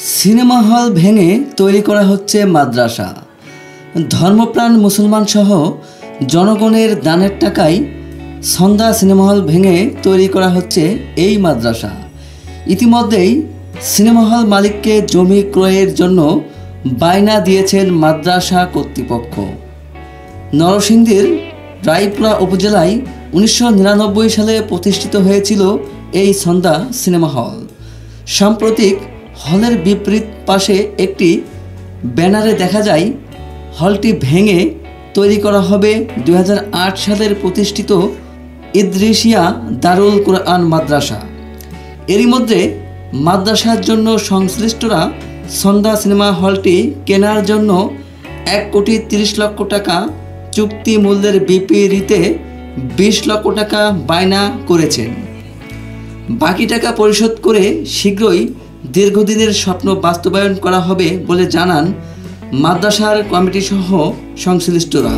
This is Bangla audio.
সিনেমা হল ভেঙে তৈরি করা হচ্ছে মাদ্রাসা। ধর্মপ্রাণ মুসলমান সহ জনগণের দানের টাকায় সন্ধ্যা সিনেমা হল ভেঙে তৈরি করা হচ্ছে এই মাদ্রাসা। ইতিমধ্যেই সিনেমা হল মালিককে জমি ক্রয়ের জন্য বায়না দিয়েছেন মাদ্রাসা কর্তৃপক্ষ। নরসিংদীর রায়পুরা উপজেলায় 1999 সালে প্রতিষ্ঠিত হয়েছিল এই সন্ধ্যা সিনেমা হল। সাম্প্রতিক হলের বিপরীত পাশে একটি ব্যানারে দেখা যায় হলটি ভেঙে তৈরি করা হবে 2008 সালের প্রতিষ্ঠিত ইদ্রিসিয়া দারুল কোরআন মাদ্রাসা। এরই মধ্যে মাদ্রাসার জন্য সংশ্লিষ্টরা সন্ধ্যা সিনেমা হলটি কেনার জন্য 1,30,00,000 টাকা চুক্তি মূল্যের বিপরীতে 20 লক্ষ টাকা বায়না করেছেন। বাকি টাকা পরিশোধ করে শীঘ্রই দীর্ঘদিনের স্বপ্ন বাস্তবায়ন করা হবে বলে জানান মাদ্রাসার কমিটি সহ সংশ্লিষ্টরা।